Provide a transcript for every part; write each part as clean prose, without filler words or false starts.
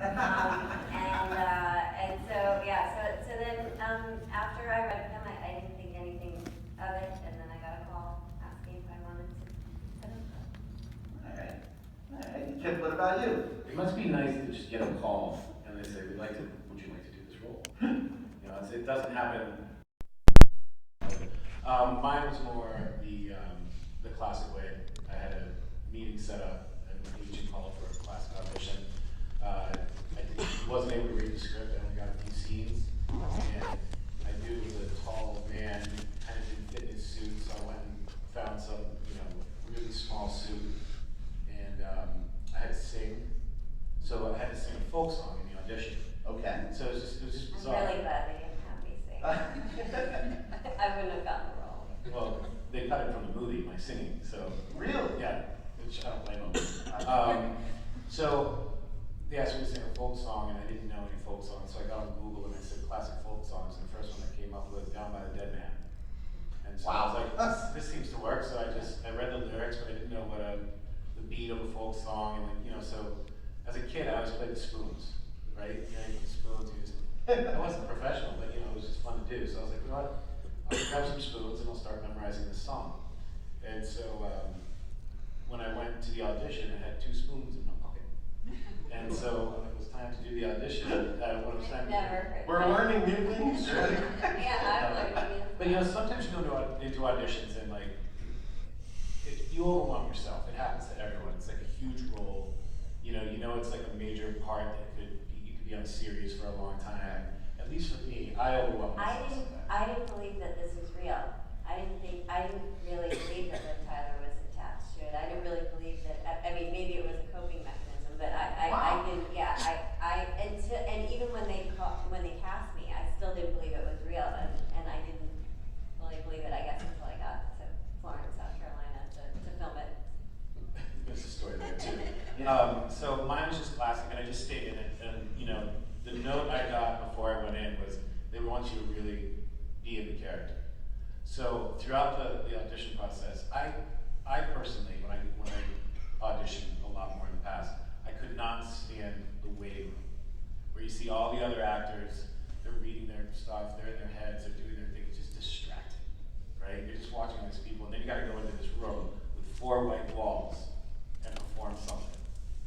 And so, yeah, so then after I read them, I didn't think anything of it, and then I got a call asking if I wanted to set up. All right. Kip, what about you? It must be nice to just get a call and they say, would you like to do this role? You know, it doesn't happen. Mine was more the classic way. I had a meeting set up and an agent called for a classic audition. I wasn't able to read the script. I only got a few scenes, and I knew it was a tall man, kind of in fitness suit. So I went and found some, really small suit, and I had to sing. So I had to sing a folk song in the audition. Okay. So it was just bizarre. I'm really glad they didn't have me sing. I wouldn't have gotten the role. Well, they cut it from the movie, my singing, so. Really? Yeah, which I don't blame them. So they asked me to sing a folk song, and I didn't know any folk songs, so I got on Google and I said classic folk songs, and the first one that came up was Down by the Dead Man. And so I was like, this seems to work, so I read the lyrics, but I didn't know what the beat of a folk song, and so as a kid, I always played the spoons, right? You the spoons, I wasn't professional, but it was just fun to do, so I was like, you know what? I'll grab some spoons and I'll start memorizing this song. And so when I went to the audition, I had 2 spoons in my pocket. And so when it was time to do the audition, we're learning new things, right? Yeah, I'm learning. But sometimes you go into auditions and you overwhelm yourself. It happens to everyone. It's like a huge role. It's like a major part that you could be on series for a long time. At least for me, I overwhelmed myself. I didn't believe that this was real. I didn't really believe that Liv Tyler was attached to it. I didn't really believe that. I mean, maybe it was a coping mechanism, but I didn't. Yeah, and even when they cast me, I still didn't believe it was real, and I didn't really believe it. I guess until I got to Florence, South Carolina, to film it. There's a story there too. So mine was just classic, and I just stayed in it. And the note I got before I went in was they want you to really be in the character. So throughout the audition process, I personally, when I auditioned a lot more in the past, I could not stand the waiting room, where you see all the other actors, they're reading their stuff, they're in their heads, they're doing their thing. It's just distracting, right? You're just watching all these people, and then you got to go into this room with 4 white walls and perform something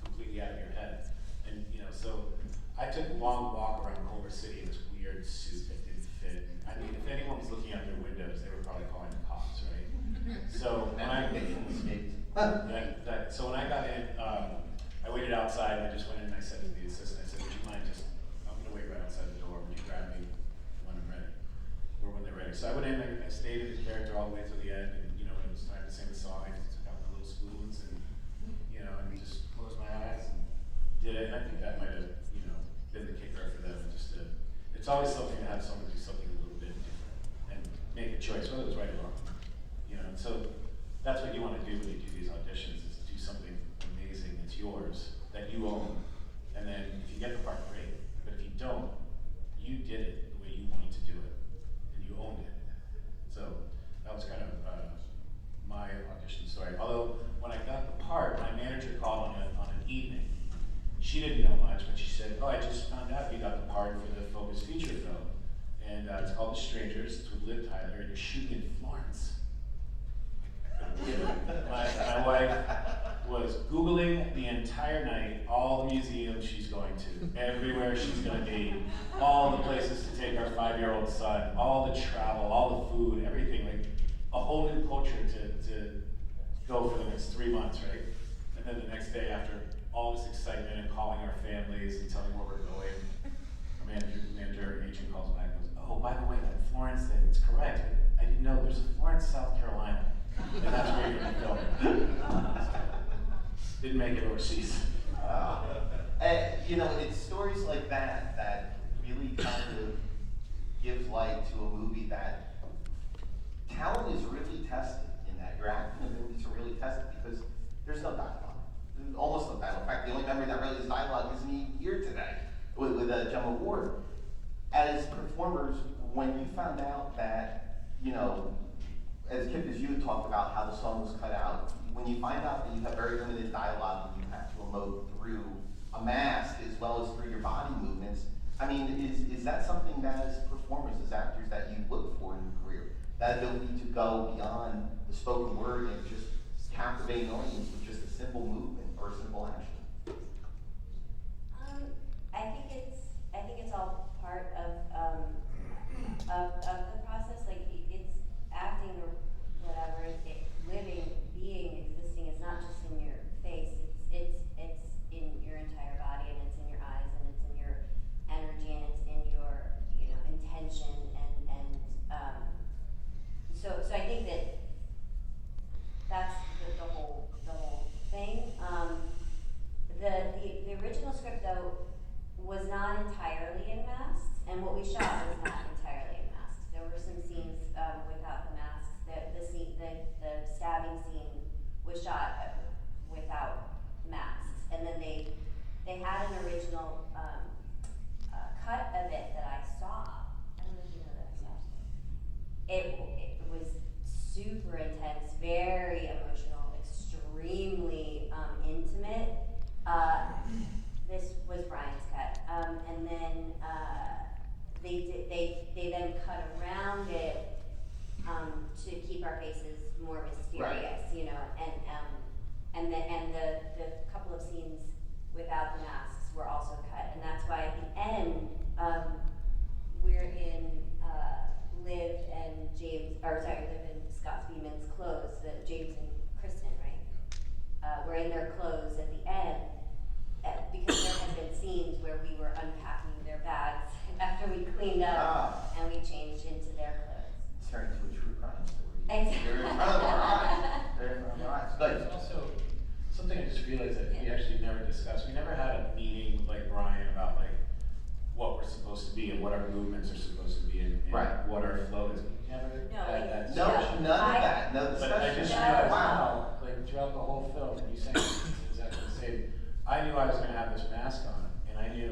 completely out of your head. And so I took a long walk around Culver City in this weird suit that didn't fit. I mean, if anyone was looking out their windows, they were probably calling the cops, right? So when I so when I got in, I waited outside and I just went in and I said to the assistant, I said, would you mind I'm gonna wait right outside the door, would you grab me when I'm ready? Or when they're ready. So I went in, I stayed in the character all the way to the end, and when it was time to sing the song, I just took out my little spoons and and just closed my eyes and did it. And I think that might have, been the kicker for them. It's always something to have someone do something a little bit different and make a choice, whether it's right or wrong. And so that's what you want to do when you do these auditions, is do something amazing that's yours, that you own. And then if you get the part, great. But if you don't, you did it the way you wanted to do it, and you owned it. So that was kind of my audition story. Although when I got the part, my manager called on an evening. She didn't know much, but she said, "Oh, I just found out you got the part for the Focus feature film, and it's called The Strangers. It's with Liv Tyler, and you're shooting in Florence." My wife was Googling the entire night all the museums she's going to, everywhere she's going to be, all the places to take our 5-year-old son, all the travel, all the food, everything, like a whole new culture to go for the next 3 months, right? And then the next day, after all this excitement and calling our families and telling where we're going, our manager agent calls back and goes, "Oh, by the way, that Florence thing, it's correct. I didn't know there's a Florence, South Carolina, and that's where you're going to film." Didn't make it overseas. It's stories like that that really kind of gives light to a movie that talent is really tested in that. Your acting abilities are really tested because there's no dialogue. Almost no dialogue. In fact, the only memory that really is dialogue is me here today with Gemma Ward. As performers, when you found out that, as Kip, as you had talked about how the song was cut out, when you find out that you have very limited dialogue and you have to emote through a mask as well as through your I mean, is that something that as performers, as actors, that you look for in your career? That ability to go beyond the spoken word and just captivate an audience with just a simple movement or a simple action? I think it's all part of the process. Like it's acting or whatever. Living, being, existing is not just in your face. It's in your entire body, and it's in your eyes, and it's in your energy, and it's in your intention, and so I think that's the whole thing. The original script though was not entirely in masks, and what we shot was not entirely in masks. There were some scenes without the masks. The stabbing scene was shot without masks, and then they had an original cut of it that I saw. I don't know if you know that I saw. It was super intense, very emotional, extremely intimate. This was Brian's cut, and then they then cut around it to keep our faces more mysterious, and the couple of scenes without the masks were also cut, and that's why at the end we're in Liv and Scott Speedman's clothes, James and Kristen, right? We're in their clothes at the end. Because there had been scenes where we were unpacking their bags after we cleaned up and we changed into their clothes. It's turned into a true crime story. Exactly. They're in front of our eyes. They're in front of our eyes. But There's also something I just realized that we actually never discussed. We never had a meeting with like Brian about like what we're supposed to be and what our movements are supposed to be and Right. what our flow is. We never had that discussion. none of that. No But I discussion. just No. realized Wow. now, like throughout the whole film, and you saying exactly the same. I knew I was going to have this mask on, and I knew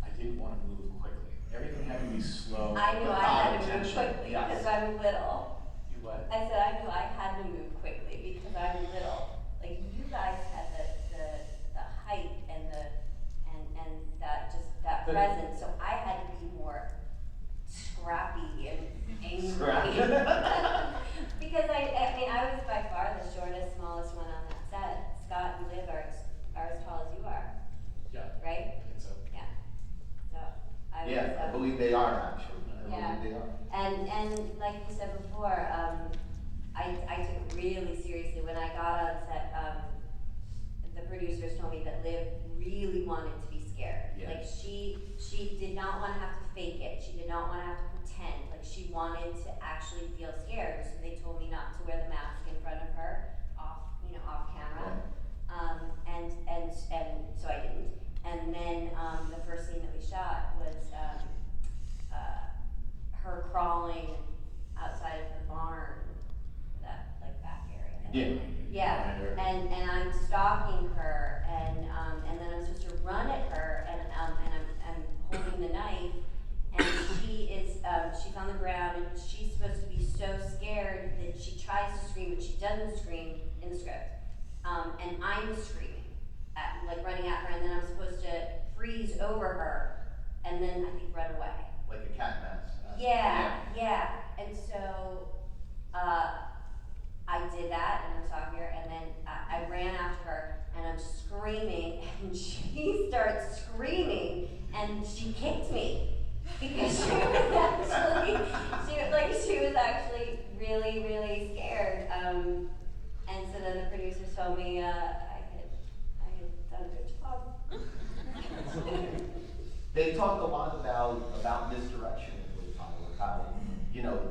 I didn't want to move quickly. Everything had to be slow. I knew I had to move attention. quickly Yes. because I'm little. You what? I said I knew I had to move quickly because I'm little. Like you guys had the height and that But- presence, so I had to be more scrappy and angry. Scrappy. Because I was by far the shortest, smallest one on that set. Scott and Liv are as tall as you are, Yeah. right? I think so. Yeah. So I was. Yeah, I believe they are actually. Yeah. I believe they are. And like you said before, I took it really seriously when I got on set. The producers told me that Liv really wanted to be scared. Yeah. Like she did not want to have to fake it. She did not want to have to pretend. Like she wanted to actually feel scared. So they told me not to wear the mask in front of her, off camera. Yeah. And so I didn't. And then the first scene that we shot was her crawling outside of the barn, that like back area. Yeah. Yeah, and I'm stalking her, and then I'm supposed to run at her, and I'm holding the knife, and she's on the ground, and she's supposed to be so scared that she tries to scream, but she doesn't scream in the script, and I'm screaming, like running at her, and then I'm supposed to freeze over her, and then I think run away. Like a cat and mouse. Yeah, and so, I did that, and I'm talking to her, and then I ran after her, and I'm screaming, and she starts screaming, and she kicked me, because she was actually really, really scared, and so then the producers told me, I had done a good job. They talked a lot about misdirection with Tyler, how,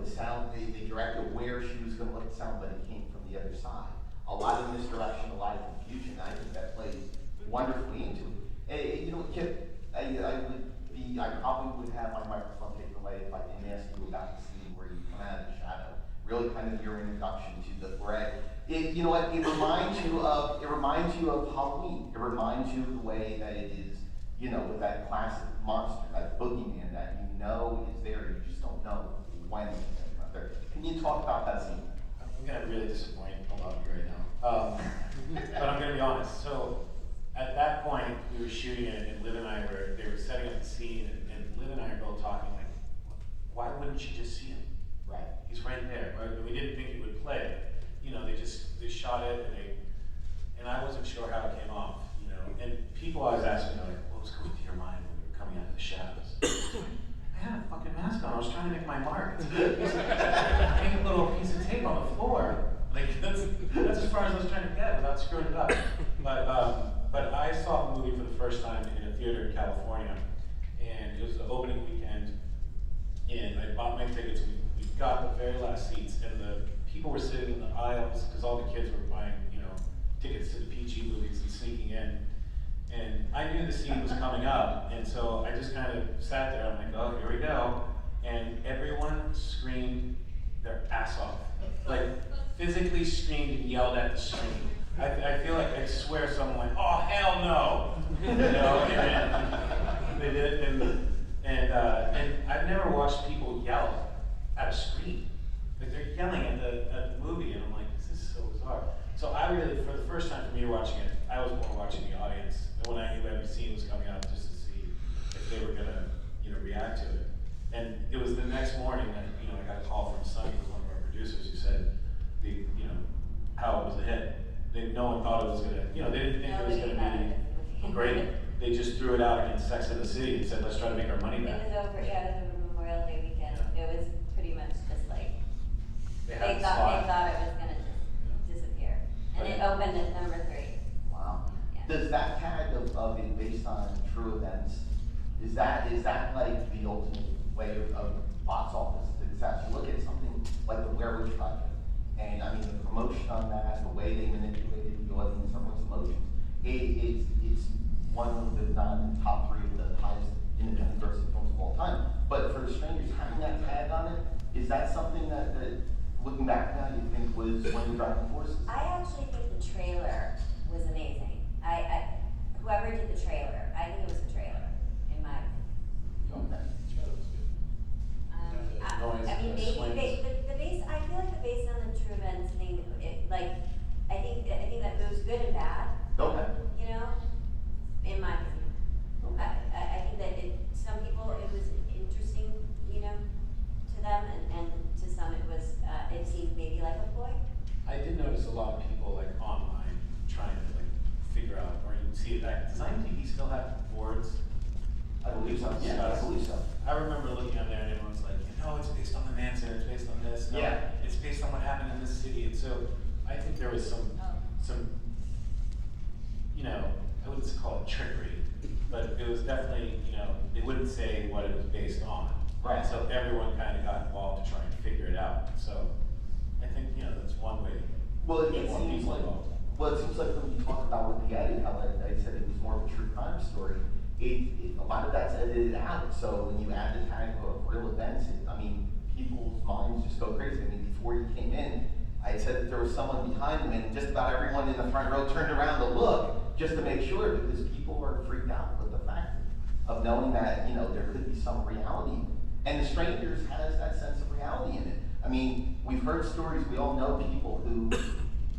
the sound, they directed where she was going to let the sound, but it came from the other side. A lot of misdirection, a lot of confusion. I think that plays wonderfully into it. Kip, I probably would have my microphone taken away if I didn't ask you about the scene where you come out of the shadow. Really kind of your introduction to the threat. It reminds you of Halloween. It reminds you of the way that it is, with that classic monster, that boogeyman that is there, you just don't know when it's there. Can you talk about that scene? I'm going to really disappoint a lot of you right now. But I'm going to be honest. So at that point, we were shooting it, and Liv and I they were setting up the scene, and Liv girl talking like, why wouldn't she just see him? Right. He's right there. Right? We didn't think he would play it. You know, they shot it and I wasn't sure how it came off. You know, and people always ask me like, what was going through your mind when you were coming out of the shadows? I had a fucking mask on. I was trying to make my mark. Hang a little piece of tape on the floor. Like that's as far as I was trying to get without screwing it up. But I saw the movie for the first time in a theater in California, and it was the opening weekend. And I bought my tickets. We got the very last seats, and the people were sitting in the aisles because all the kids were buying, you know, tickets to the PG movies and sneaking in. And I knew the scene was coming up, and so I just kind of sat there. I'm like, oh, here we go. And everyone screamed their ass off, like physically screamed and yelled at the screen. I feel like I swear someone went, oh hell no, you know, and they did, and I've never watched people yell at a screen. Like they're yelling at the movie, and I'm like, this is so bizarre. So I really, for the first time for me watching it, I was more watching the audience. And when I knew every scene was coming up, just to see if they were gonna, you know, react to it. And it was the next morning that, you know, I got a call from Sonny, who was one of our producers, who said, you know, how it was a hit. No one thought it was gonna, you know, they didn't think it was gonna be great. They just threw it out against Sex and the City and said, let's try to make our money back. It was over Memorial Day weekend. It was pretty much just like, they thought it was gonna just disappear. And it opened at number 3. Wow. Yeah. Does that tag of it based on true events, is that like the ultimate way of box office success? You look at something like the Blair Witch Project, and I mean the promotion on that, the way they manipulated the audience, someone's emotions, it's one of the top 3 of the highest independent grossing films of all time. But for The Strangers, having that tag on it, is that something that looking back now, you think was one of the driving forces? I actually think the trailer was amazing. Whoever did the trailer, I think it was the trailer, in my opinion. Okay. I mean, maybe the base. I feel like the based on the true events thing. I think that it was good and bad. Okay. You know, in my opinion. Okay. I think that some people it was interesting, you know, to them, and to some it was. It seemed maybe like a ploy. I did notice a lot of people like online trying to like figure out, or you can see it back. Does IMDb still have boards? I believe so. Yeah, I believe so. I remember looking on there and everyone's like, no, it's based on the Manson, it's based on this. No, Yeah. it's based on what happened in this city. And so I think there was some, you know, I wouldn't call it trickery, but it was definitely, you know, they wouldn't say what it was based on. Right. So everyone kind of got involved to try and figure it out. So I think, you know, that's one way. Well, it Get more seems people like, involved. when you talk about what the edit, how I said it was more of a true crime story, a lot of that's edited out. So when you add the tag of real events, I mean, people's minds just go crazy. I mean, before you came in, I said that there was someone behind them, and just about everyone in the front row turned around to look just to make sure, because people are freaked out with the fact of knowing that, you know, there could be some reality. And The Strangers has that sense of reality in it. I mean, we've heard stories, we all know people who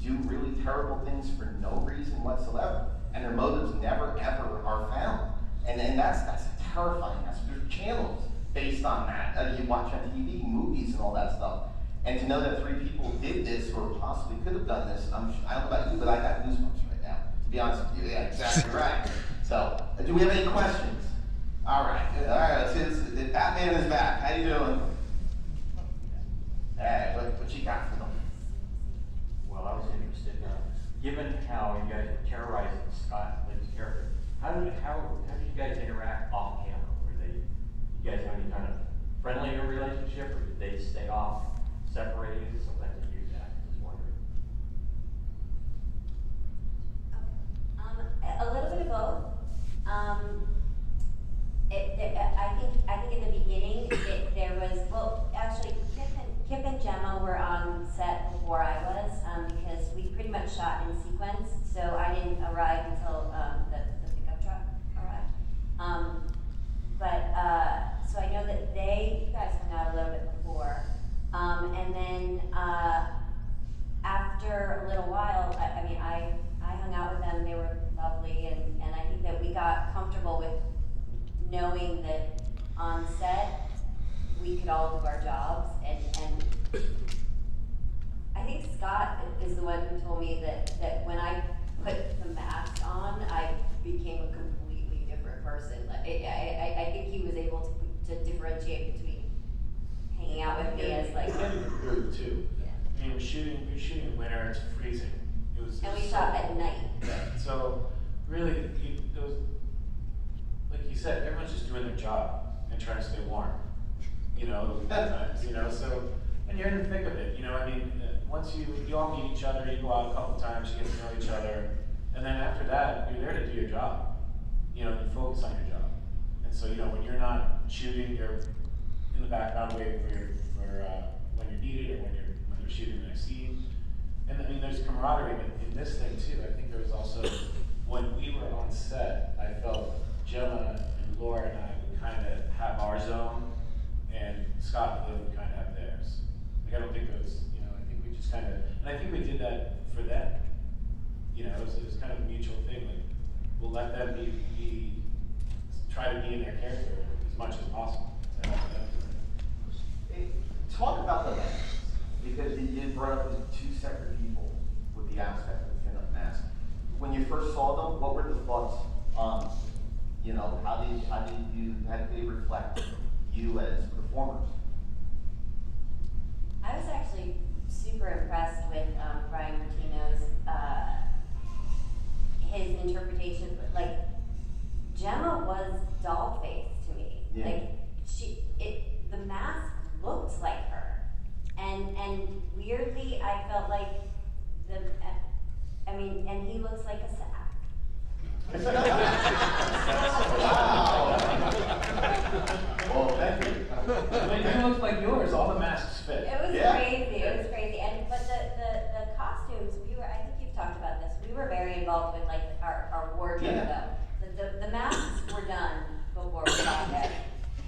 do really terrible things for no reason whatsoever, and their motives never ever are found. And that's terrifying. There's channels based on that. You watch on TV, movies, and all that stuff. And to know that 3 people did this or possibly could have done this, I don't know about you, but I got goosebumps right now. To be honest with you, yeah, exactly right. So, do we have any questions? All right, let's see. Batman is back. How you doing? Hey, what you got for them? Well, I was interested, given how you guys were terrorizing Scott Lynn's character, how did you guys interact off camera? You guys have any kind of friendlier relationship, or did they stay off, separated? Sometimes they do that. Just wondering. A little bit of both. I think in the beginning there was, well, actually Kip and Gemma were on set before I was, because we pretty much shot in sequence, so I didn't arrive until the pickup truck arrived. So I know that you guys hung out a little bit before, and then after a little while, I hung out with them. They were lovely, and I think that we got comfortable with knowing that on set, we could all do our jobs, and I think Scott is the one who told me that when I put the mask on, I became a completely different person. Like, I think he was able to differentiate between hanging out with me as like. It's getting the group too. Yeah. I mean, we were shooting in winter, it's freezing. And we shot at night. Yeah, so really, it was, like you said, everyone's just doing their job and trying to stay warm. You know, sometimes, you know, so, and you're in the thick of it, you know, I mean, once you all meet each other, you go out a couple times, you get to know each other, and then after that, you're there to do your job. You know, you focus on your job. And so, you know, when you're not shooting, you're in the background waiting for when you're needed or when you're shooting the next scene. And I mean, there's camaraderie in this thing too. I think there was also, when we were on set, I felt Gemma and Laura and I would kind of have our zone, and Scott and Liv would kind of have theirs. Like, I don't think it was, you know, I think we just kind of, and I think we did that for them. You know, it was kind of a mutual thing. Like, we'll let them try to be in their character as much as possible. So, Hey, talk about the masks, because you brought up the two separate people with the aspect of the pinup mask. When you first saw them, what were the thoughts on, you know, how did they reflect you as performers? I was actually super impressed with Brian Martino's his interpretation. Like, Gemma was doll-faced to me. Yeah. Like, the mask looked like her, and weirdly, I felt like and he looks like a sack. Well, thank you. it looks like yours, all the masks fit. It was Yeah. crazy. It was crazy. But the costumes, I think you've talked about this. We were very involved with like our wardrobe Yeah. though. The masks were done before we got there.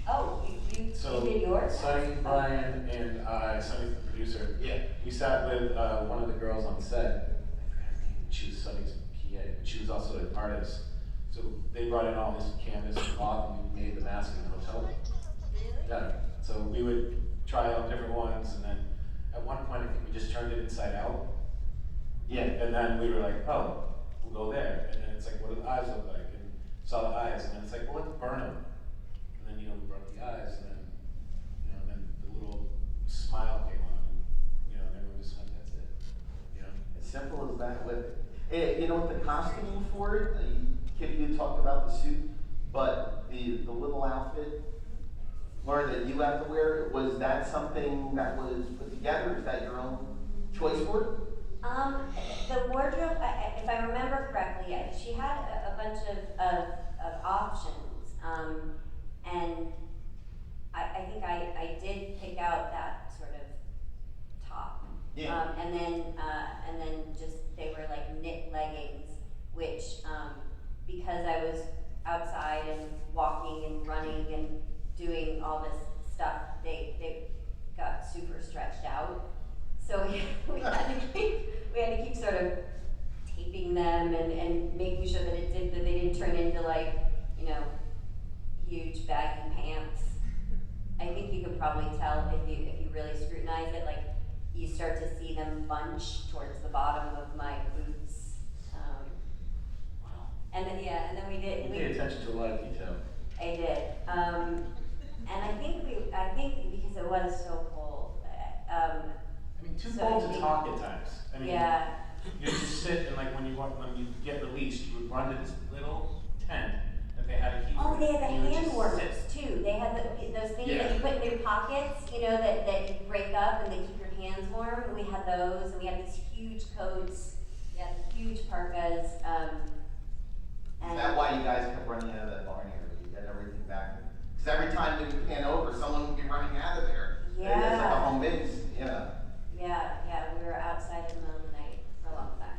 Oh, you did yours? Sonny, Brian, and Sonny's the producer. Yeah. We sat with one of the girls on set. I forgot her name. She was Sonny's PA, but she was also an artist. So they brought in all this canvas and cloth, and we made the mask in the hotel room. Really? Yeah. So we would try out different ones, and then at one point, I think we just turned it inside out. Yeah. And then we were like, oh, we'll go there. And then it's like, what do the eyes look like? And saw the eyes, and then it's like, well, let's burn them. And then, you know, we brought the eyes, and then, you know, then the little smile came on, and, you know, and everyone just went, that's it. You know? As simple as that. You know, with the costuming for it, Kip, you talked about the suit, but the little outfit, Laura, that you have to wear, was that something that was put together? Is that your own choice for it? The wardrobe, if I remember correctly, she had a bunch of options, and I think I did pick out that sort of top. Yeah. And then just, they were like knit leggings, which, because I was outside and walking and running and doing all this stuff, they got super stretched out. So we had to keep sort of taping them and making sure that they didn't turn into like, you know, huge baggy pants. I think you could probably tell if you really scrutinize it, like you start to see them bunch towards the bottom of my boots. And then we did. You paid attention to a lot of detail. I did. And I think because it was so cold. I mean, too So cold I to think- talk at times. I mean, Yeah. you just sit and like when you get released, you would run to this little tent that they had a heater. Oh, they had the and you would hand just warmers sit. too. They had those things Yeah. that you put in your pockets, you know, that you break up and they keep your hands warm. We had those, and we had these huge coats. We had huge parkas. Is that why you guys kept running out of that barn area? You get everything back? Because every time we would pan over, someone would be running out of there. Yeah. It's like a home base, yeah. Yeah, we were outside in the middle of the night for a long time.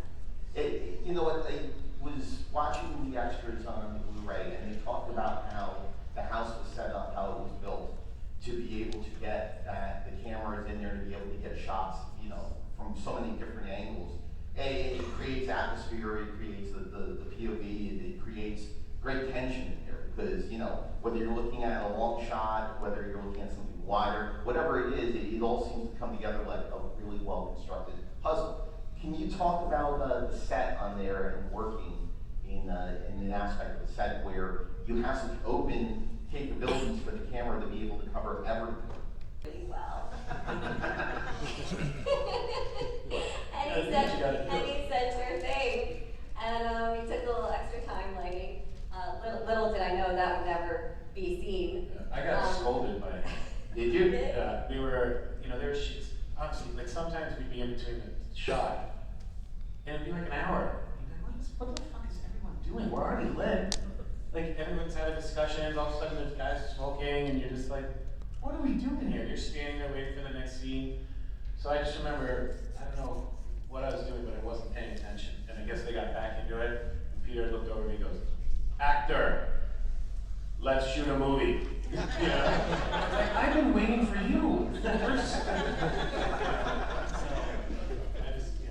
You know what, I was watching the extras on Blu-ray, and they talked about how the house was set up, how it was built, to be able to get the cameras in there, to be able to get shots, you know, from so many different angles. It creates atmosphere, it creates the POV, it creates great tension in there. because, you know, whether you're looking at a long shot, whether you're looking at something wider, whatever it is, it all seems to come together like a really well-constructed puzzle. Can you talk about the set on there and working in an aspect of the set where you have such open capabilities for the camera to be able to cover everything? Pretty well. I and think you gotta do he said sure thing. And he took a little extra time lighting. Little did I know that would never be seen. I got scolded by him. Did you? Yeah, we were, you know, there were shoots, honestly, like sometimes we'd be in between the shot, and it'd be like an hour. You'd be like, what the fuck is everyone doing? We're already lit. Like, everyone's having discussions, all of a sudden there's guys smoking, and you're just like, what are we doing here? You're standing there waiting for the next scene. So I just remember, I don't know what I was doing, but I wasn't paying attention. And I guess they got back into it, and Peter looked over at me and goes, actor, let's shoot a movie. You know? Like, I've been waiting for you. So, I just, you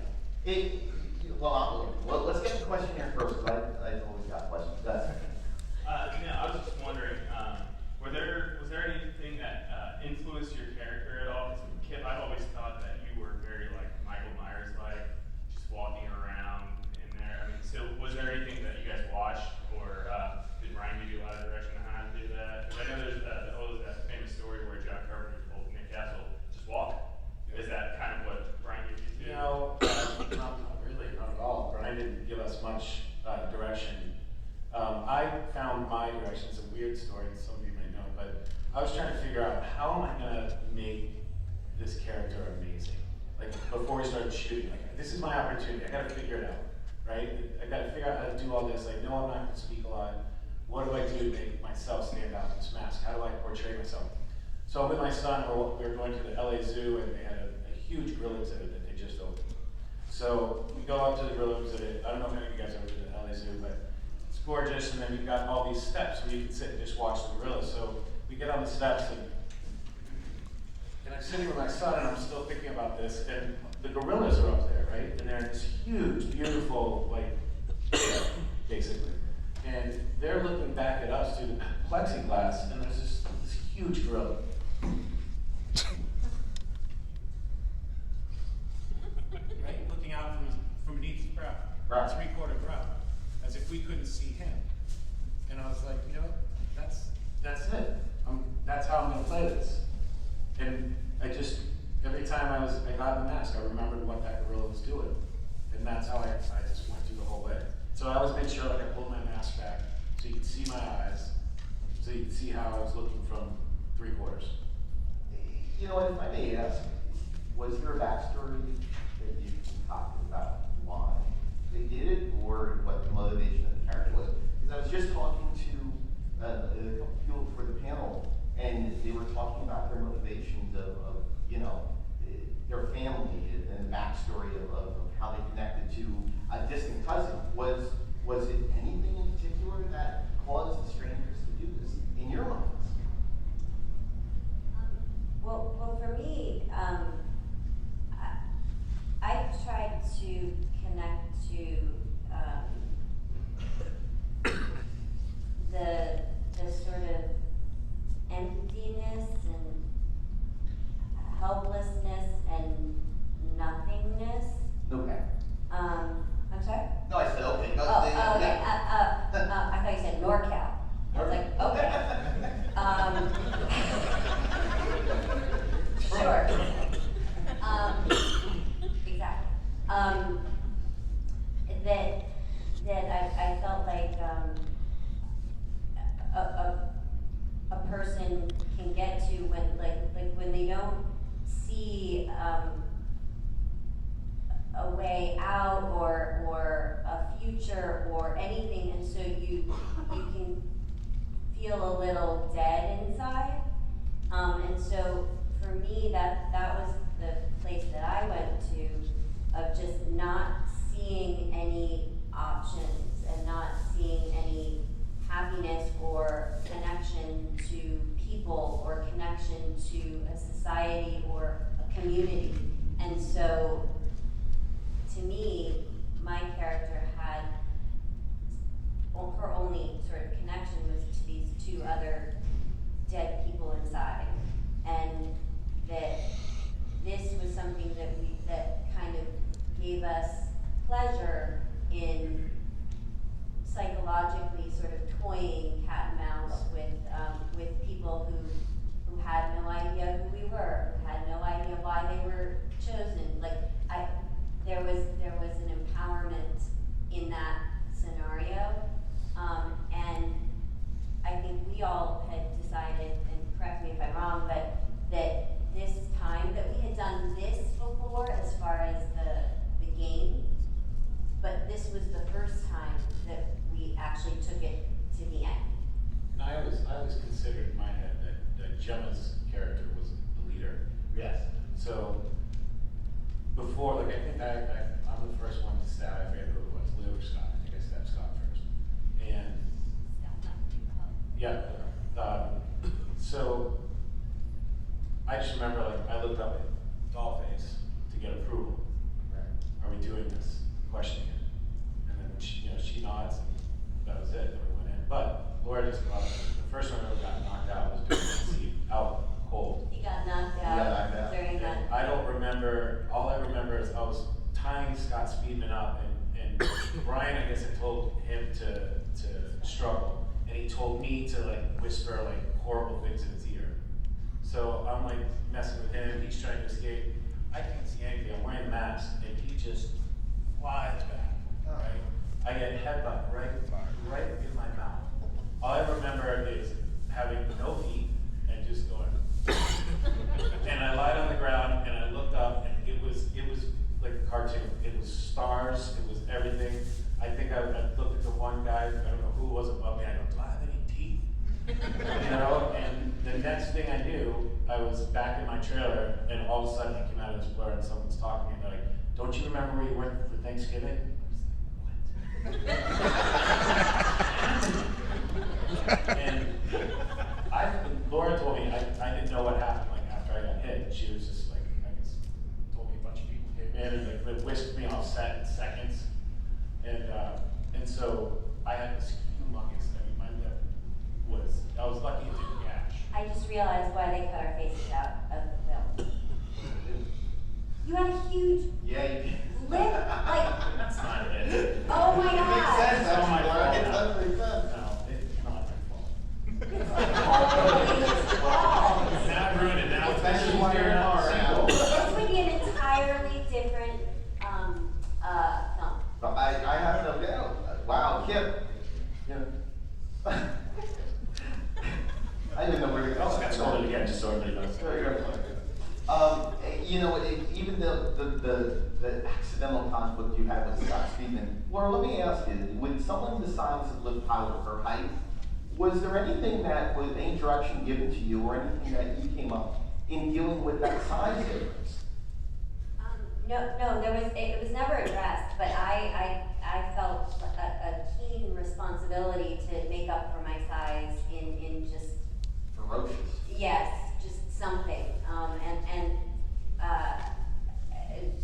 know. Well, let's get the question here first, because I've always got questions. I was just wondering, was there anything that influenced your character at all? Because Kip, I've always thought that you were very like Michael Myers-like, just walking around in there. I mean, so was there anything that you guys watched, or did Ryan give you a lot of direction on how to do that? Because I know there's that famous story where John Carpenter told Nick Castle, just walk. Is that kind of what Brian gives you to do? No, not really, not at all. Brian didn't give us much direction. I found my direction. It's a weird story, some of you may know, but I was trying to figure out how am I gonna make this character amazing? Like, before we started shooting, like, this is my opportunity, I gotta figure it out, right? I gotta figure out how to do all this. I know I'm not gonna speak a lot. What do I do to make myself stand out in this mask? How do I portray myself? So with my son, we were going to the LA Zoo, and they had a huge grill exhibit that they just opened. So we go up to the grill exhibit. I don't know if any of you guys ever been to the LA Zoo, but it's gorgeous, and then you've got all these steps where you can sit and just watch the gorillas. So we get on the steps, and I'm sitting with my son, and I'm still thinking about this, and the gorillas are up there, right? And they're in this huge, beautiful, like, chair, basically. And they're looking back at us through the plexiglass, and there's this huge gorilla. Right, looking out from beneath his brow, Right. three-quarter brow, as if we couldn't see him. And I was like, you know, That's it. That's how I'm gonna play this. And I just, every time I got in the mask, I remembered what that gorilla was doing. And that's how I just went through the whole way. So I always made sure like I pulled my mask back so you could see my eyes, so you could see how I was looking from 3/4. You know what, if I may ask, was there a backstory that you can talk about why they did it, or what the motivation of the character was? Because I was just talking to a couple people for the panel, and they were talking about their motivations of you know, their family and the backstory of how they connected to a distant cousin. Was it anything in particular that caused the strangers to do this in your minds? Well, for me, I tried to connect to the sort of emptiness and helplessness and nothingness. Okay. I'm sorry? No, I said okay. No, Oh, yeah. okay. I thought you said NorCal. I was like, okay. Sure. Exactly. That I felt like a person can get to when they don't see a way out or a future or anything, and so you can feel a little dead inside. And so for me, that was the place that I went to, of just not seeing any options and not seeing any happiness or connection to people or connection to a society or a community. And so to me, my character had, her only sort of connection was to these two other dead people inside, and that this was something that kind of gave us pleasure in psychologically sort of toying cat and mouse with people who had no idea who we were, who had no idea why they were chosen. Like, there was an empowerment in that scenario, and I think we all had decided, and correct me if I'm wrong, but that this time that we had done this before as far as the game, but this was the first time that we actually took it to the end. And I always considered in my head that Gemma's character was the leader. Yes. So before, like, I think I'm the first one to stab, I forget who it was, Lou or Scott. I think I stabbed Scott first. And yeah, so I just remember, like, I looked up at Dollface to get approval. Right. Are we doing this? Questioning it. And then she nods, and that was it. Then we went in. But Laura just got the first one I ever got knocked out was doing the seat out cold. He got knocked out, during that. I don't remember. All I remember is I was tying Scott Speedman up, and Brian, I guess, had told him to struggle, and he told me to like whisper like horrible things in his ear. So I'm like messing with him. He's trying to escape. I can't see anything. I'm wearing a mask, and he just flies back. Right? I get headbutt right in my mouth. All I remember is having no feet and just going. And I lied on the ground and I looked up, and it was like a cartoon. It was stars. It was everything. I think I looked at the one guy. I don't know who it was above me. I go, do I have any teeth? And the next thing I knew, I was back in my trailer, and all of a sudden I came out of this blur, and someone's talking to me like, "Don't you remember where you went for Thanksgiving?" I was like, "What?" And Laura told me I didn't know what happened. Like after I got hit, she was just like, I guess, told me a bunch of people came in and like whisked me off set in seconds, and so I had this humongous. I mean, my lip was. I was lucky it didn't gash. I just realized why they cut our faces out of the film. You had a huge Yeah, you did. lip, like, That's not it. oh my It makes god. sense, It's not my fault. It does make sense. No, it's not my fault. Totally his fault. And I ruined it now. Especially when you're in a car now. This would be an entirely different, film. But I have no doubt. Wow, Kip. You know. I didn't know where to go. That's called it again, just so everybody knows. Even the accidental conflict you had with Scott Speedman, Laura, let me ask you, when someone decides to live pilot her height, was there anything that was any direction given to you or anything that you came up in dealing with that size difference? No, it was never addressed, but I felt a keen responsibility to make up for my size in just, Ferocious. yes, just something,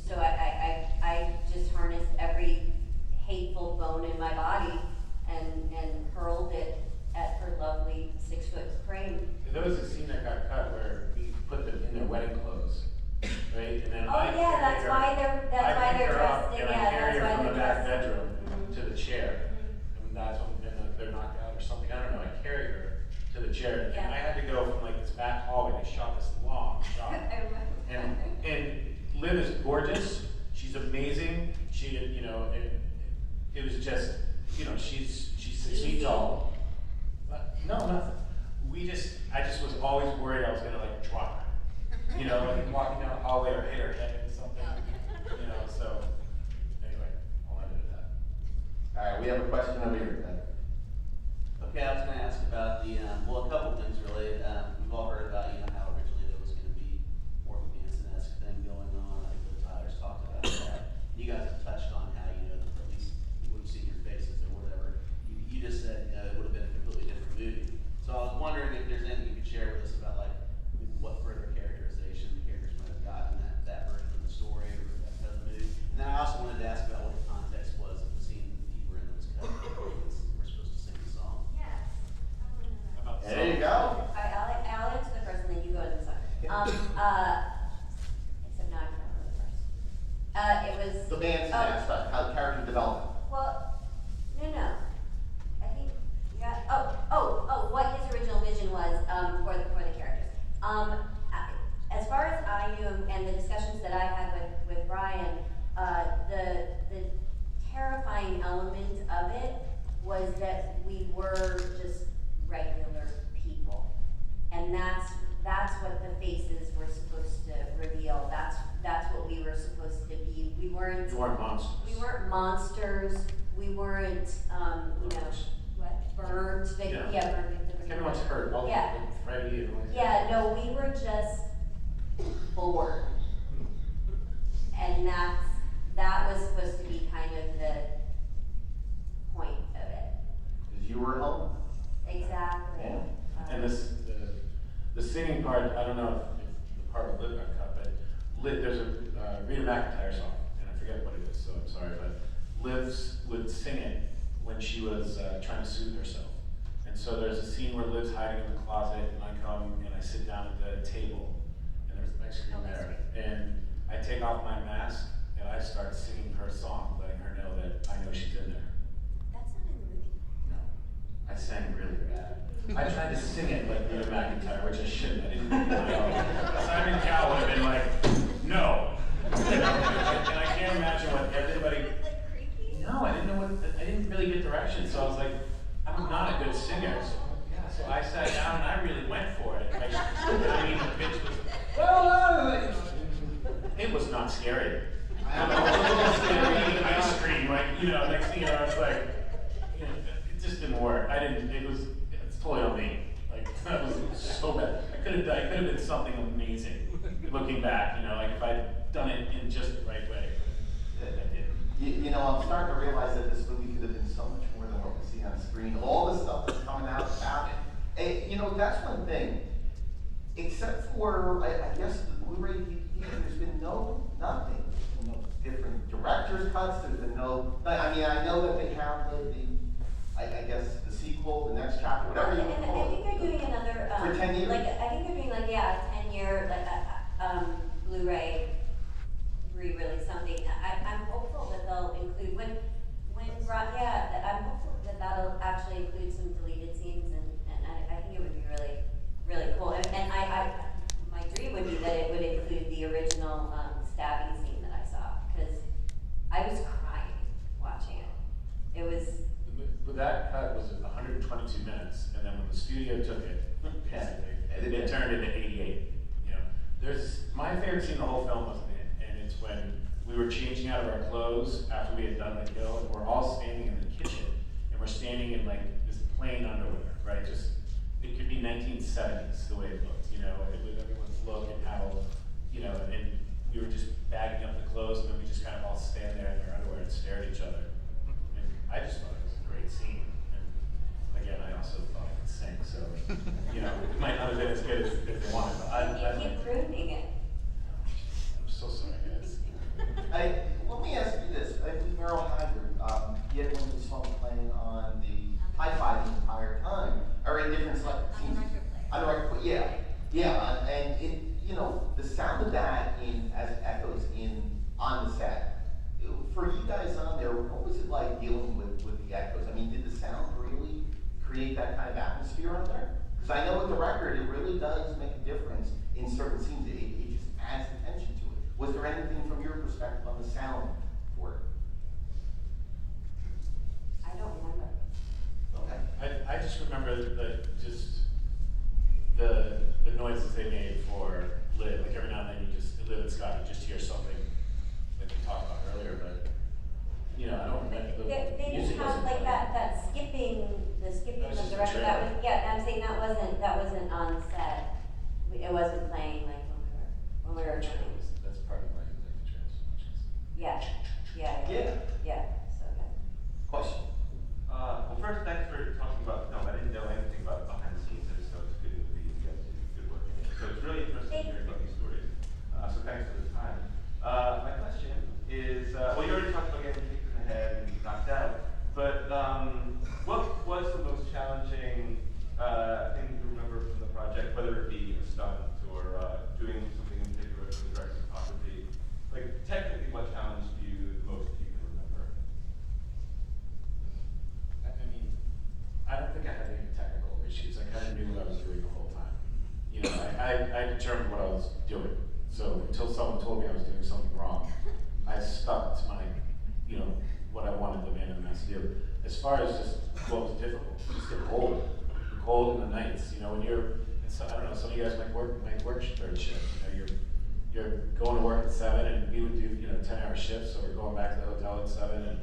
so I just harnessed every hateful bone in my body and hurled it at her lovely 6-foot frame. There was a scene that got cut where we put them in their wedding clothes, right? And then Oh yeah, that's why they're dressed. And I Yeah, carry that's her why from the they're back dressed. bedroom Mhm. to the chair, and that's when they're knocked out or something. I don't know. I carry her to the chair, Yeah. and I had to go from like this back hallway. They shot this long shot, I remember. and Liv is gorgeous. She's amazing. She, it was just, she's 6 feet tall. No, nothing. I just was always worried I was gonna like drop her. Like walking down the hallway or hit her head or something. So anyway, I'll end it at that. All right, we have a question over here. Okay, I was going to ask about a couple things really. We've all heard about, how originally there was going to be more of a Manson-esque thing going on. I think the Tyler's talked about that. You guys have touched on how, at least you would have seen your faces or whatever. You just said, it would have been a completely different movie. So I was wondering if there's anything you could share with us about, like, what further characterization the character and that's what the faces were supposed to reveal. That's what we were supposed to be. We weren't. You weren't monsters. We weren't monsters. We weren't, you know, what, burnt victims. Yeah. Yeah, burnt victims. Everyone's hurt. All Yeah. Freddie and all that. Yeah, no, we were just bored. And that was supposed to be kind of the point of it. Because you were home. Exactly. Yeah. And the singing part, I don't know if the part with Liv got cut, but there's a Rita McEntire song, and I forget what it is, so I'm sorry, but Liv would sing it when she was trying to soothe herself. And so there's a scene where Liv's hiding in the closet, and I come and I sit down at the table, and there's ice cream there, and I take off my mask, and I start singing her song, letting her know that I know she's in there. That's not in the movie. No, I sang really bad. I tried to sing it like Rita McEntire, which I shouldn't. I didn't know. Simon Cowell would have been like, no. And I can't imagine what everybody. Like creepy? No, I didn't know what. I didn't really get direction, so I was like, I'm not a good singer. So I sat down and I really went for it. I mean, the pitch was. Well, it was not scary. I was eating ice cream, like next thing you know, I was like, it just didn't work. I didn't. It's totally on me. Like that was so bad. I could have been something amazing. Looking back, like if I'd done it in just the right way. I didn't. I'm starting to realize that this movie could have been so much more than what we see on screen. All the stuff that's coming out about it. And, that's one thing. Except for, I guess, the Blu-ray DVD, there's been nothing. No different director's cuts. There's been no. I mean, I know that they have I guess the sequel, the next chapter, whatever you want to And I call think they're doing another. For 10 years. I think they're doing a 10-year Blu-ray re-release something. I'm hopeful that they'll include I'm hopeful that that'll actually include some deleted scenes, and I think it would be really, really cool. And my dream would be that it would include the original stabbing scene that I saw, because I was crying watching it. It was. But that cut was 122 minutes, and then when the studio took it, basically, it turned into 88. There's my favorite scene in the whole film wasn't it, and it's when we were changing out of our clothes after we had done the kill, and we're all standing in the kitchen, and we're standing in like this plain underwear, right? It could be 1970s the way it looked, with everyone's look and how, and we were just bagging up the clothes, and then we just kind of all stand there in our underwear and stare at each other. And I just thought it was a great scene. And again, I also thought I could sing, so it might not have been as good as they wanted. But You keep pruning it. I'm so sorry, guys. Let me ask you this. I think Merle Haggard, he had one of his songs playing on the hi-fi the entire time, or in different scenes. On the record player. Yeah, and it, the sound of that as it echoes on the set. For you guys on there, what was it like dealing with the echoes? I mean, did the sound really create that kind of atmosphere on there? Because I know with the record, it really does make a difference in certain scenes. It just adds the tension to it. Was there anything from your perspective on the sound for it? I don't remember. Okay. I just remember the noises they made for Liv. Like every now and then Liv and Scott, you just hear something like we talked about earlier, but I don't remember They music didn't have wasn't like playing. the skipping That was of just the a record. trailer. I'm saying that wasn't on set. It wasn't playing like when we were trying. That's part of like the transformations. Yeah. So good. Question? Well, first, thanks for talking about the film. I didn't know anything about behind the scenes, so it's good to be you guys do good work in it. So it's really interesting hearing about these stories. So thanks for the time. My question is, well, you already talked about getting kicked in the head and knocked out, but what was the most challenging thing you remember from the project, whether it be a stunt or doing something in particular with the direct photography? Like, technically, what challenged you the most that you can remember? I mean, I don't think I had any technical issues. I kind of knew what I was doing the whole time. I determined what I was doing. So until someone told me I was doing something wrong, I stuck to my, what I wanted the man in the mask to do. As far as just what was difficult, just the cold in the nights. When you're and so, I don't know, some of you guys might work third shift, you know, you're going to work at 7 and we would do, you know, 10-hour shifts, so we're going back to the hotel at 7 and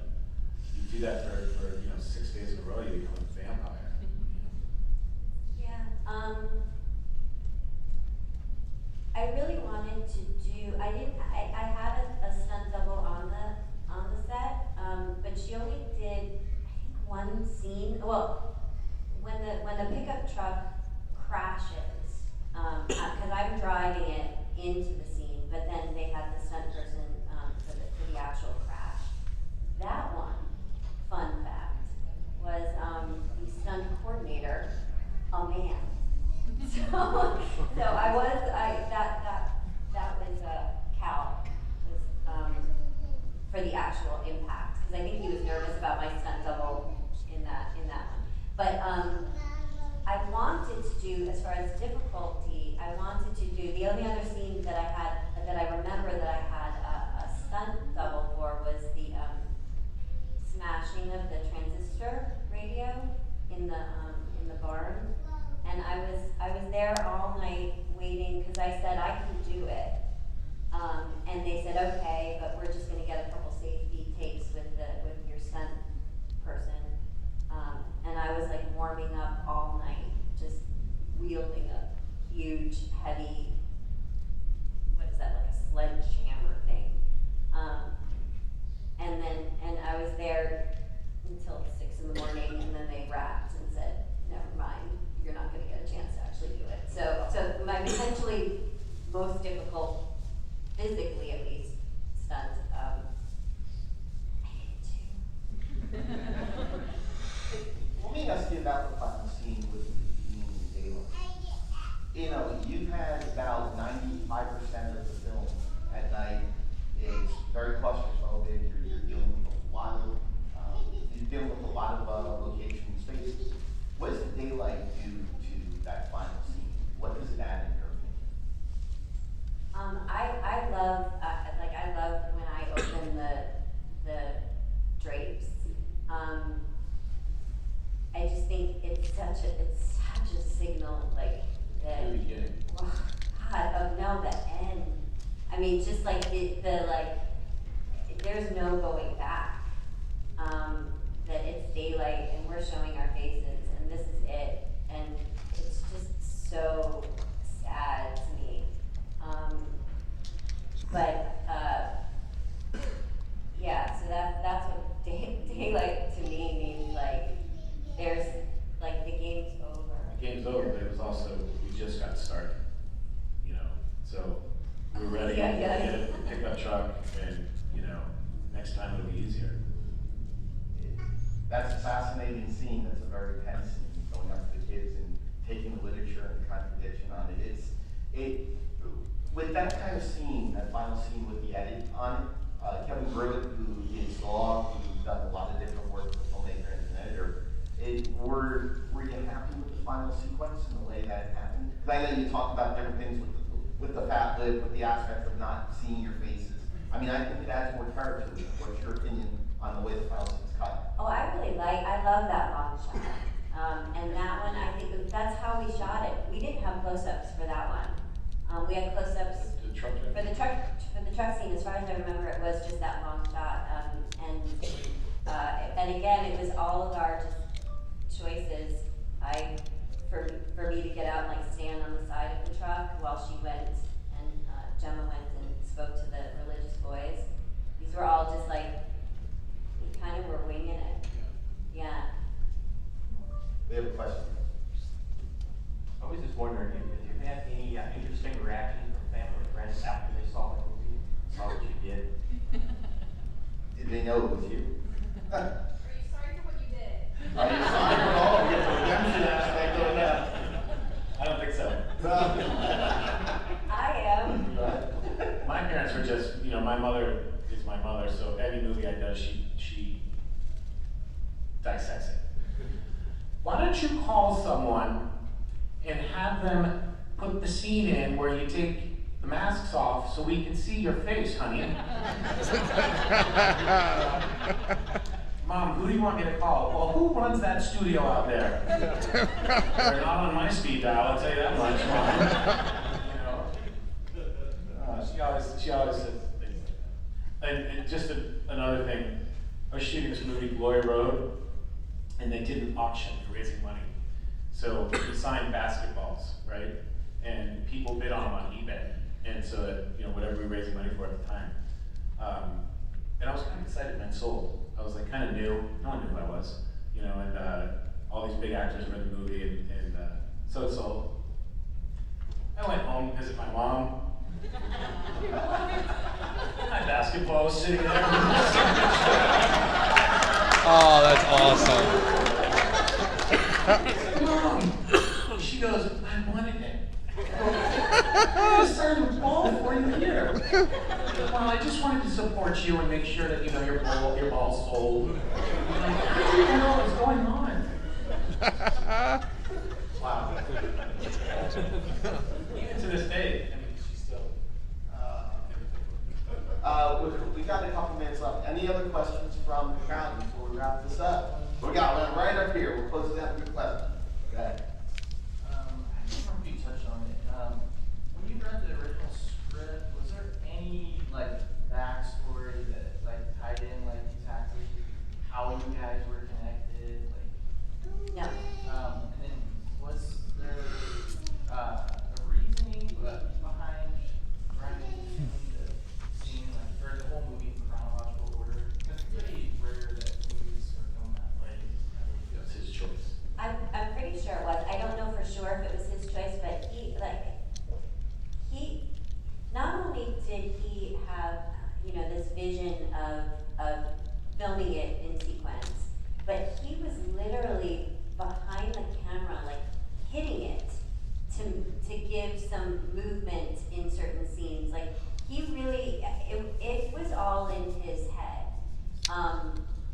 you do that for, you know, 6 days in a row, you become a vampire. Yeah, I really wanted to do, I had a stunt double on the set, but she only did, I think, one scene. Well, when the pickup truck crashes, cause I'm driving it into the scene, but then they had the stunt person, for the actual crash. That one, fun fact, was, the stunt coordinator, a man. So that was, Cal, was, for the actual impact, because I think he was nervous about my stunt double in that one. But, I wanted to do, as far as difficulty, I wanted to do, the only other scene that I remember that I had a stunt double for was the, smashing of the transistor radio in the barn. And I was there all night waiting, because I said I can do it. And they said, okay, but we're just gonna get a couple safety takes with your stunt person. And I was like warming up all night, just wielding a huge, heavy, what is that, like a sledgehammer thing. And I was there until 6 in the morning, and then they wrapped and said, never mind, you're not gonna get a chance to actually do it. So my potentially most difficult, physically at least, stunt, I did it too. Let me ask you about the final scene with the evening daylight. You know, you've had about 95% of the film at night. It's very claustrophobic. You're dealing with a lot of location spaces. What does the daylight do to that final scene? What does it add in your opinion? I love when I open the drapes. I just think it's such a signal, like, that, The beginning. oh, God, oh no, the end. I mean, just like there's no going back. That it's daylight and we're showing our faces and this is it. And it's just so sad to me. Yeah, so that's what daylight to me means. Like, there's, like, the game's over. The game's over, but it was also, we just got started, you know, so we were ready to get a pickup truck and, you know, next time it'll be easier. That's a fascinating scene. That's a very tense scene, going up to the kids and taking the literature and the contradiction on it. With that kind of scene, that final scene with the edit on it, Kevin Brewitt, who is law, who's done a lot of different work as a filmmaker and an editor, were you happy with the final sequence and the way that happened? Because I know you talked about different things with the fat lip, with the aspect of not seeing your faces. I mean, I think it adds more terror to it. What's your opinion on the way the final scene's cut? Oh, I love that long shot. And that one, I think that's how we shot it. We didn't have close-ups for that one. We had close-ups The truck for the truck scene. As far as I remember, it was just that long shot. And again, it was all of our just choices. For me to get out and like stand on the side of the truck while she went and Gemma went and spoke to the religious boys. These were all just like, we kind of were winging it. Yeah. We have a question. I was just wondering, if you had any interesting reactions from family or friends after they saw the movie, saw what you did? Did they know it was you? Are you sorry for what you did? Are you sorry for all? Get the redemption aspect of that. I don't think so. I am. My parents were just, you know, my mother is my mother, so every movie I do, she dissects it. Why don't you call someone and have them put the scene in where you take the masks off so we can see your face, honey? Mom, who do you want me to call? Well, who runs that studio out there? They're not on my speed dial, I'll tell you that much, Mom. She always said things like that. And just another thing, I was shooting this movie, Glory Road, and they did an auction for raising money. So we signed basketballs, right? And people bid on them on eBay. And so that, whatever we were raising money for at the time. And I was kind of excited when it sold. I was like kind of new, no one knew who I was, and all these big actors were in the movie, and so it sold. I went home to visit my mom. My basketball was sitting there. Oh, that's awesome. Mom, she goes, I wanted it. I started a ball for you here. Well, I just wanted to support you and make sure that your ball's sold. I'm like, how do you know what's going on? Wow. Even to this day, she's still. We got a couple minutes left. Any other questions from the crowd before we wrap this up? We got one right up here. We'll close it out with a question. Go ahead. I don't know if you touched on it. When you read the original script, was there any backstory that tied in exactly how you guys were connected? No. And then was there a reasoning behind writing the scene or the whole movie in chronological order? It's pretty rare that movies are filmed that way. That's his choice. I'm pretty sure it was. I don't know for sure if it was his choice, but he not only did he have, this vision of filming it in sequence, but he was literally behind the camera, hitting it to give some movement in certain scenes. He really, it was all in his head.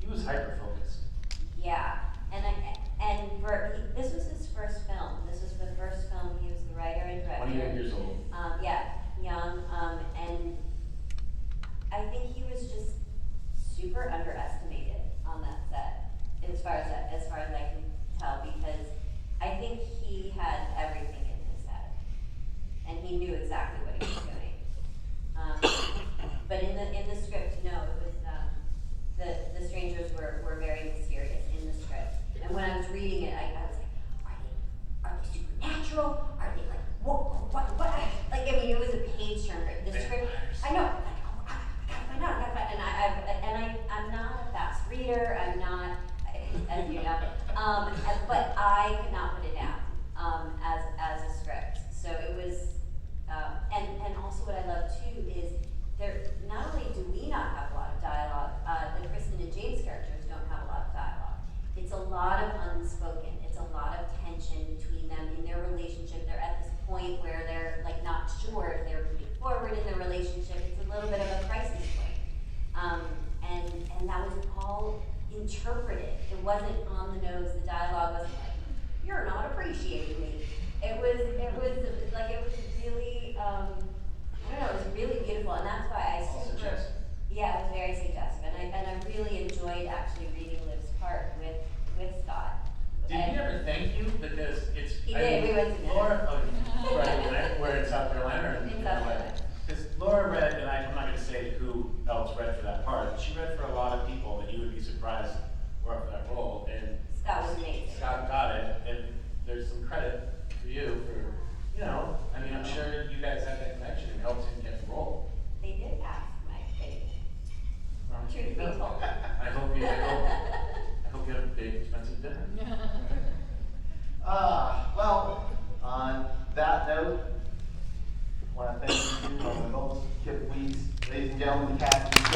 He was hyper-focused. Yeah, this was his first film. This was the first film. He was the writer and director. 28 years old. Yeah, young, and I think he was just super underestimated on that set, as far as I can tell, because I think he had everything in his head, and he knew exactly what he was doing. But in the script, no, it was the strangers were very mysterious in the script. And when I was reading it, I was like, are they supernatural? Are they what? It was a page turner. The script, I know, I gotta find out, and I'm not a fast reader. I'm not, as you know, but I could not put it down as a script. So it was, and also what I love too is not only do we not have a lot of dialogue, the Kristen and James characters don't have a lot of dialogue. It's a lot of unspoken. It's a lot of tension between them in their relationship. They're at this point where they're not sure if they're moving forward in their relationship. It's a little bit of a crisis point. And that was all interpreted. It wasn't on the nose. The dialogue wasn't you're not appreciating me. It was really, I don't know, it was really beautiful, and that's why I Suggestive. yeah, it was very suggestive, and I really enjoyed actually reading Liv's part with Scott. Did he ever thank you? Because it's. He did, we went to dinner. Laura, right, we're in South Carolina. In South Carolina. Because Laura read, and I'm not going to say who else read for that part, but she read for a lot of people that you would be surprised were up for that role. And Scott was amazing. Scott got it, and there's some credit for you for, I'm sure you guys had that connection and helped him get the role. They did ask my opinion. Well, Truth be told. I hope you have a big, expensive dinner. Well, on that note, I want to thank you, Kip Weeks, ladies and gentlemen, the cast of the